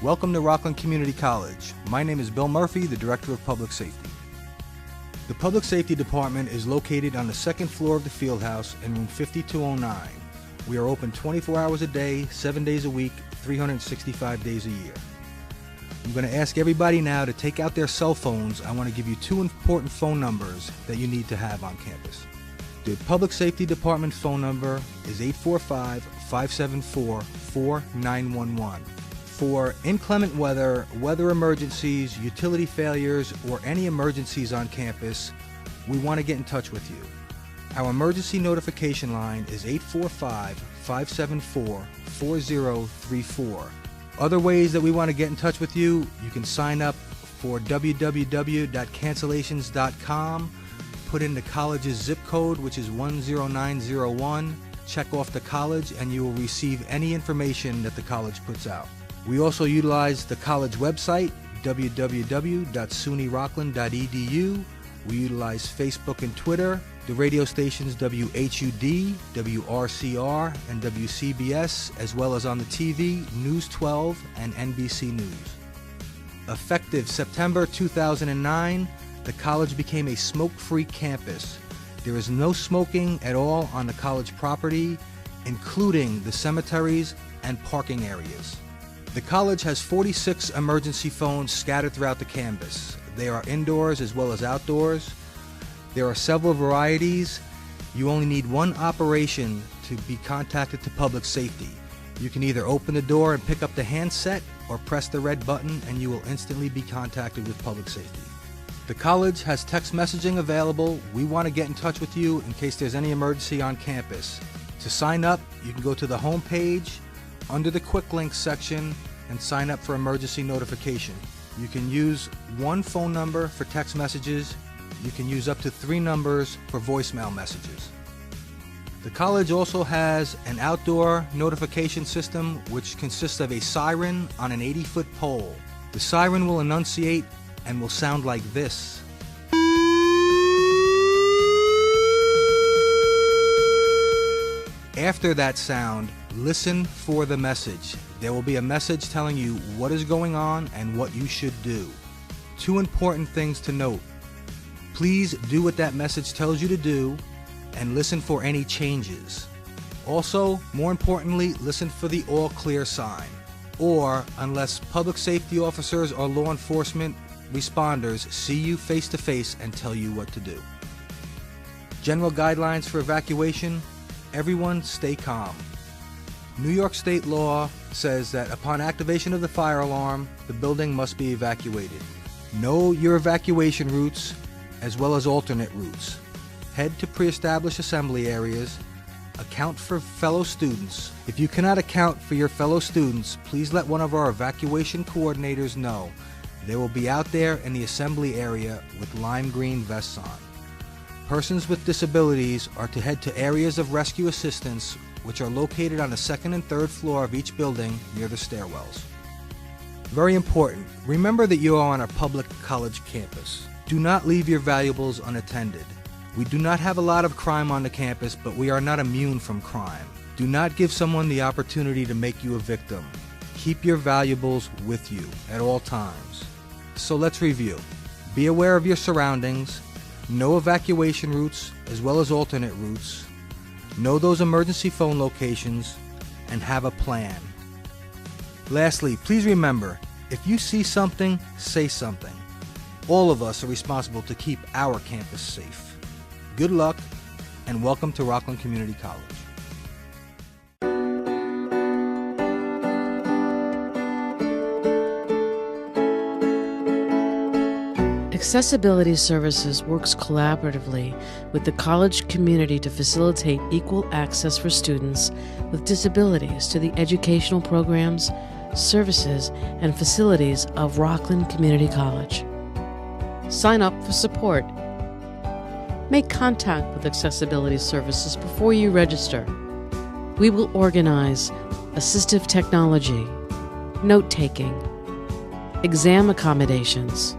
Welcome to Rockland Community College. My name is Bill Murphy, the Director of Public Safety. The Public Safety Department is located on the second floor of the field house in room 5209. We are open 24 hours a day, 7 days a week, 365 days a year. I'm going to ask everybody now to take out their cell phones. I want to give you two important phone numbers that you need to have on campus. The Public Safety Department phone number is 845-574-4911. For inclement weather, weather emergencies, utility failures, or any emergencies on campus, we want to get in touch with you. Our emergency notification line is 845-574-4034. Other ways that we want to get in touch with you, you can sign up for www.cancellations.com, put in the college's zip code, which is 10901, check off the college, and you will receive any information that the college puts out. We also utilize the college website, www.sunyrockland.edu. We utilize Facebook and Twitter, the radio stations WHUD, WRCR, and WCBS, as well as on the TV, News 12 and NBC News. Effective September 2009, the college became a smoke-free campus. There is no smoking at all on the college property, including the cemeteries and parking areas. The college has 46 emergency phones scattered throughout the campus. They are indoors as well as outdoors. There are several varieties. You only need one operation to be contacted to public safety. You can either open the door and pick up the handset or press the red button and you will instantly be contacted with public safety. The college has text messaging available. We want to get in touch with you in case there's any emergency on campus. To sign up, you can go to the home page under the quick links section and sign up for emergency notification. You can use one phone number for text messages. You can use up to 3 numbers for voicemail messages. The college also has an outdoor notification system which consists of a siren on an 80-foot pole. The siren will enunciate and will sound like this. After that sound, listen for the message. There will be a message telling you what is going on and what you should do. 2 important things to note. Please do what that message tells you to do and listen for any changes. Also, more importantly, listen for the all clear sign, or unless public safety officers or law enforcement responders see you face to face and tell you what to do. General guidelines for evacuation: everyone stay calm. New York state law says that upon activation of the fire alarm, the building must be evacuated. Know your evacuation routes as well as alternate routes. Head to pre-established assembly areas. Account for fellow students. If you cannot account for your fellow students, please let one of our evacuation coordinators know. They will be out there in the assembly area with lime green vests on. Persons with disabilities are to head to areas of rescue assistance which are located on the 2nd and 3rd floor of each building near the stairwells. Very important, remember that you are on a public college campus. Do not leave your valuables unattended. We do not have a lot of crime on the campus, but we are not immune from crime. Do not give someone the opportunity to make you a victim. Keep your valuables with you at all times. So let's review. Be aware of your surroundings. Know evacuation routes as well as alternate routes. Know those emergency phone locations and have a plan. Lastly, please remember, if you see something, say something. All of us are responsible to keep our campus safe. Good luck and welcome to Rockland Community College. Accessibility Services works collaboratively with the college community to facilitate equal access for students with disabilities to the educational programs, services, and facilities of Rockland Community College. Sign up for support. Make contact with Accessibility Services before you register. We will organize assistive technology, note-taking, exam accommodations.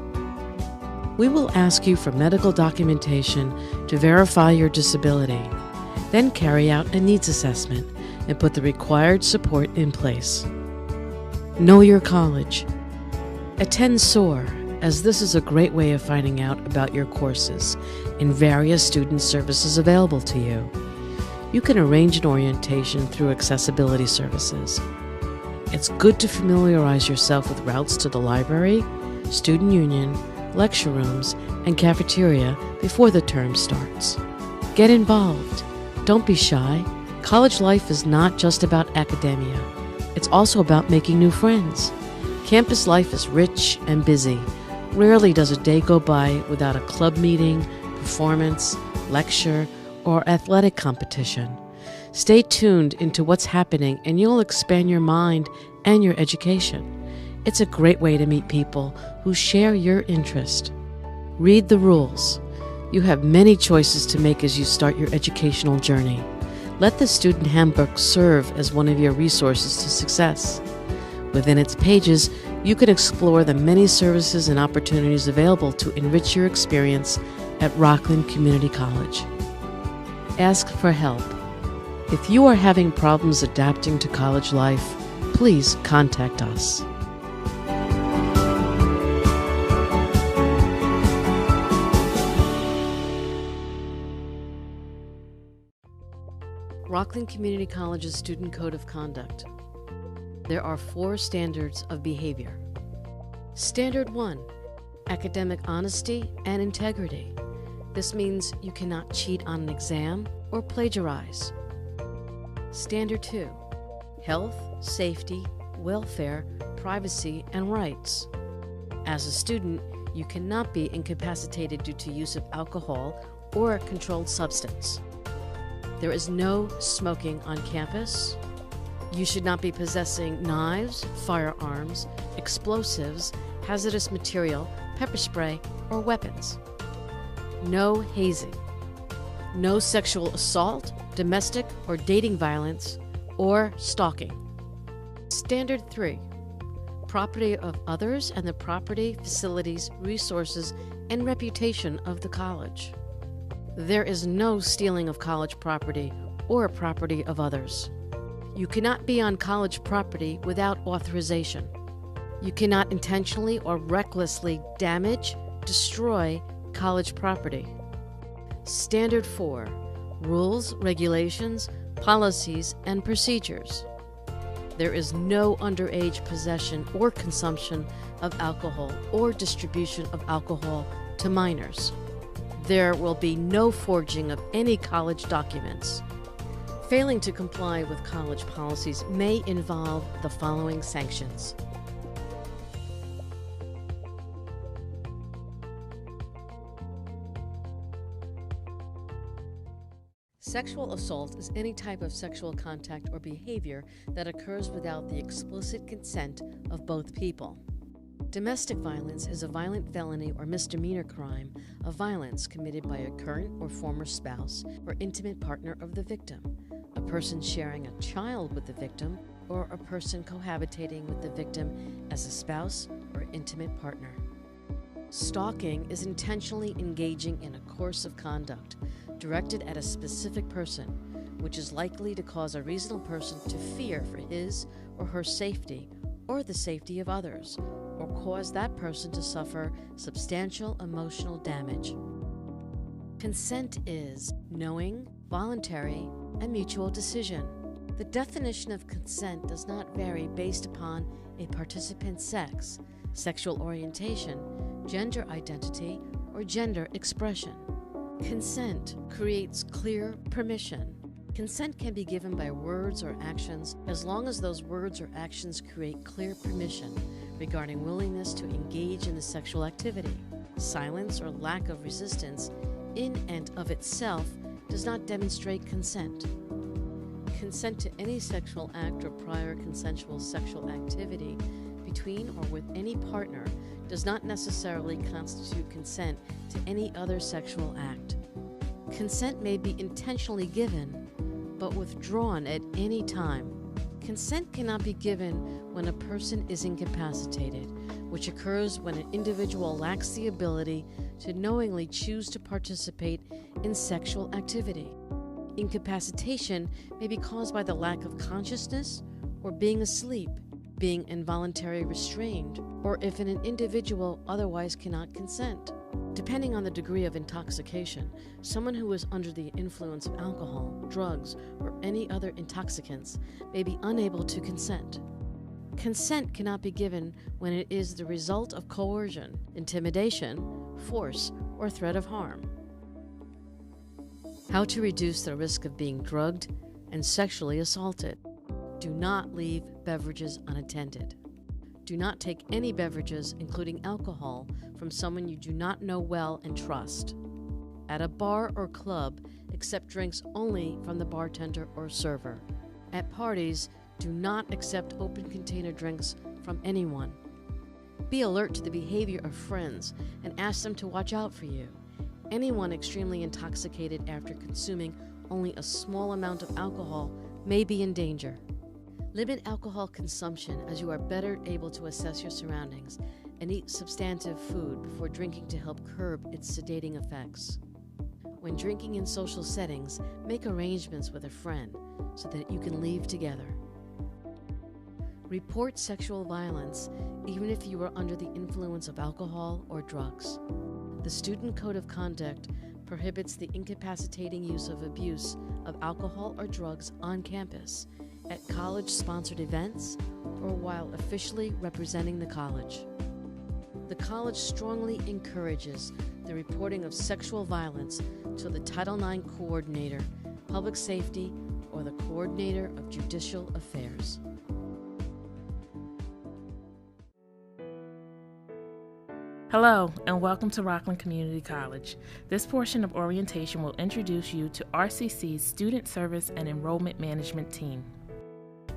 We will ask you for medical documentation to verify your disability, then carry out a needs assessment and put the required support in place. Know your college. Attend SOAR, as this is a great way of finding out about your courses and various student services available to you. You can arrange an orientation through accessibility services. It's good to familiarize yourself with routes to the library, student union, lecture rooms, and cafeteria before the term starts. Get involved. Don't be shy. College life is not just about academia. It's also about making new friends. Campus life is rich and busy. Rarely does a day go by without a club meeting, performance, lecture, or athletic competition. Stay tuned into what's happening and you'll expand your mind and your education. It's a great way to meet people who share your interest. Read the rules. You have many choices to make as you start your educational journey. Let the student handbook serve as one of your resources to success. Within its pages, you can explore the many services and opportunities available to enrich your experience at Rockland Community College. Ask for help. If you are having problems adapting to college life, please contact us. Rockland Community College's Student Code of Conduct. There are 4 standards of behavior. Standard 1, academic honesty and integrity. This means you cannot cheat on an exam or plagiarize. Standard 2, health, safety, welfare, privacy, and rights. As a student, you cannot be incapacitated due to use of alcohol or a controlled substance. There is no smoking on campus. You should not be possessing knives, firearms, explosives, hazardous material, pepper spray, or weapons. No hazing. No sexual assault, domestic or dating violence, or stalking. Standard 3, property of others and the property, facilities, resources, and reputation of the college. There is no stealing of college property or property of others. You cannot be on college property without authorization. You cannot intentionally or recklessly damage, destroy college property. Standard 4, rules, regulations, policies, and procedures. There is no underage possession or consumption of alcohol or distribution of alcohol to minors. There will be no forging of any college documents. Failing to comply with college policies may involve the following sanctions. Sexual assault is any type of sexual contact or behavior that occurs without the explicit consent of both people. Domestic violence is a violent felony or misdemeanor crime of violence committed by a current or former spouse or intimate partner of the victim, a person sharing a child with the victim, or a person cohabitating with the victim as a spouse or intimate partner. Stalking is intentionally engaging in a course of conduct directed at a specific person, which is likely to cause a reasonable person to fear for his or her safety or the safety of others, or cause that person to suffer substantial emotional damage. Consent is knowing, voluntary, and mutual decision. The definition of consent does not vary based upon a participant's sex, sexual orientation, gender identity, or gender expression. Consent creates clear permission. Consent can be given by words or actions as long as those words or actions create clear permission regarding willingness to engage in the sexual activity. Silence or lack of resistance in and of itself does not demonstrate consent. Consent to any sexual act or prior consensual sexual activity between or with any partner does not necessarily constitute consent to any other sexual act. Consent may be intentionally given, but withdrawn at any time. Consent cannot be given when a person is incapacitated, which occurs when an individual lacks the ability to knowingly choose to participate in sexual activity. Incapacitation may be caused by the lack of consciousness or being asleep. being involuntarily restrained, or if an individual otherwise cannot consent. Depending on the degree of intoxication, someone who is under the influence of alcohol, drugs, or any other intoxicants may be unable to consent. Consent cannot be given when it is the result of coercion, intimidation, force, or threat of harm. How to reduce the risk of being drugged and sexually assaulted. Do not leave beverages unattended. Do not take any beverages, including alcohol, from someone you do not know well and trust. At a bar or club, accept drinks only from the bartender or server. At parties, do not accept open container drinks from anyone. Be alert to the behavior of friends and ask them to watch out for you. Anyone extremely intoxicated after consuming only a small amount of alcohol may be in danger. Limit alcohol consumption as you are better able to assess your surroundings and eat substantive food before drinking to help curb its sedating effects. When drinking in social settings, make arrangements with a friend so that you can leave together. Report sexual violence even if you are under the influence of alcohol or drugs. The Student Code of Conduct prohibits the incapacitating use of abuse of alcohol or drugs on campus, at college-sponsored events, or while officially representing the college. The college strongly encourages the reporting of sexual violence to the Title IX Coordinator, Public Safety, or the Coordinator of Judicial Affairs. Hello, and welcome to Rockland Community College. This portion of orientation will introduce you to RCC's Student Service and Enrollment Management Team.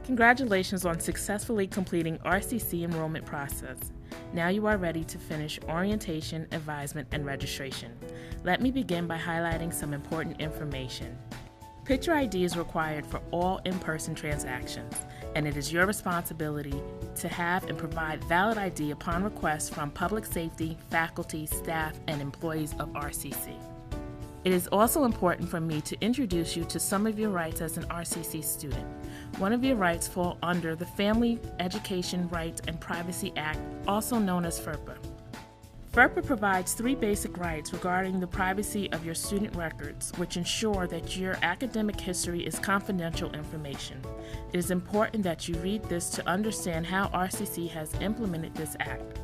Congratulations on successfully completing RCC enrollment process. Now you are ready to finish orientation, advisement, and registration. Let me begin by highlighting some important information. Picture ID is required for all in-person transactions, and it is your responsibility to have and provide valid ID upon request from public safety, faculty, staff, and employees of RCC. It is also important for me to introduce you to some of your rights as an RCC student. One of your rights fall under the Family Education Rights and Privacy Act, also known as FERPA. FERPA provides 3 basic rights regarding the privacy of your student records, which ensure that your academic history is confidential information. It is important that you read this to understand how RCC has implemented this act.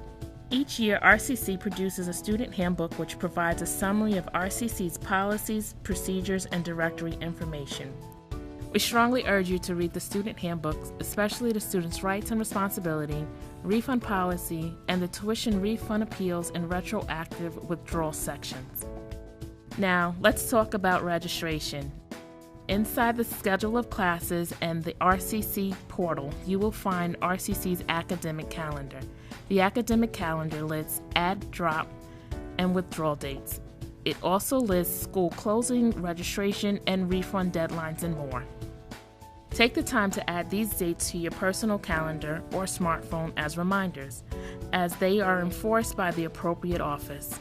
Each year, RCC produces a student handbook which provides a summary of RCC's policies, procedures, and directory information. We strongly urge you to read the student handbooks, especially the student's rights and responsibility, refund policy, and the tuition refund appeals and retroactive withdrawal sections. Now, let's talk about registration. Inside the schedule of classes and the RCC portal, you will find RCC's academic calendar. The academic calendar lists add, drop, and withdrawal dates. It also lists school closing, registration, and refund deadlines, and more. Take the time to add these dates to your personal calendar or smartphone as reminders, as they are enforced by the appropriate office.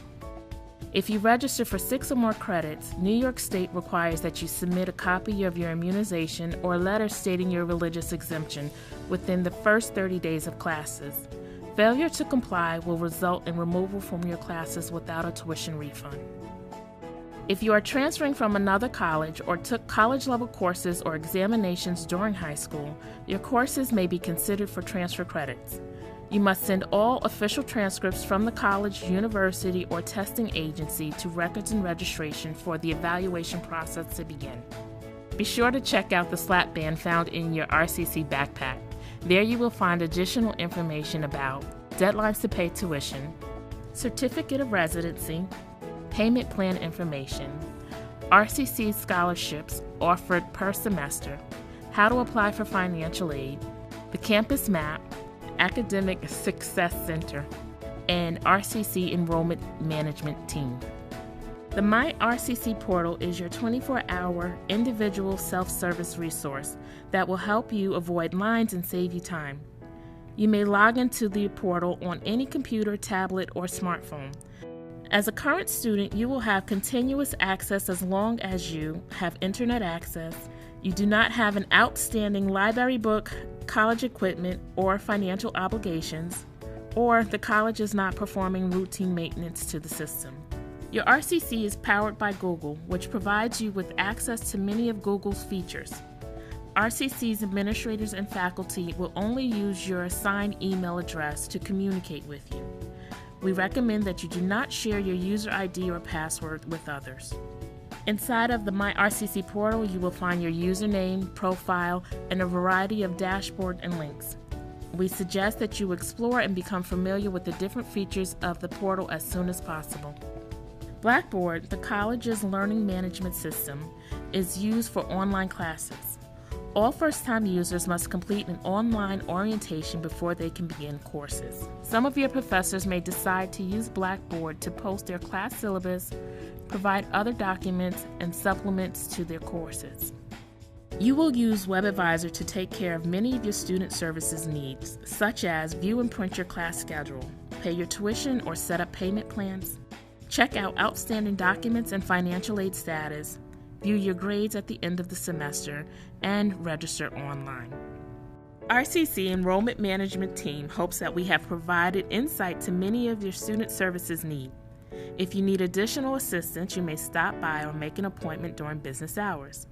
If you register for 6 or more credits, New York State requires that you submit a copy of your immunization or letter stating your religious exemption within the first 30 days of classes. Failure to comply will result in removal from your classes without a tuition refund. If you are transferring from another college or took college-level courses or examinations during high school, your courses may be considered for transfer credits. You must send all official transcripts from the college, university, or testing agency to Records and Registration for the evaluation process to begin. Be sure to check out the slap band found in your RCC backpack. There you will find additional information about deadlines to pay tuition, certificate of residency, payment plan information, RCC scholarships offered per semester, how to apply for financial aid, the campus map, Academic Success Center, and RCC Enrollment Management Team. The My RCC portal is your 24-hour individual self-service resource that will help you avoid lines and save you time. You may log into the portal on any computer, tablet, or smartphone. As a current student, you will have continuous access as long as you have internet access, you do not have an outstanding library book, college equipment or financial obligations, or the college is not performing routine maintenance to the system. Your RCC is powered by Google, which provides you with access to many of Google's features. RCC's administrators and faculty will only use your assigned email address to communicate with you. We recommend that you do not share your user ID or password with others. Inside of the My RCC portal, you will find your username, profile, and a variety of dashboard and links. We suggest that you explore and become familiar with the different features of the portal as soon as possible. Blackboard, the college's learning management system, is used for online classes. All first-time users must complete an online orientation before they can begin courses. Some of your professors may decide to use Blackboard to post their class syllabus, provide other documents, and supplements to their courses. You will use WebAdvisor to take care of many of your student services needs, such as view and print your class schedule, pay your tuition or set up payment plans, check out outstanding documents and financial aid status, view your grades at the end of the semester, and register online. RCC Enrollment Management Team hopes that we have provided insight to many of your student services needs. If you need additional assistance, you may stop by or make an appointment during business hours.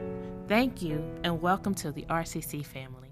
Thank you, and welcome to the RCC family.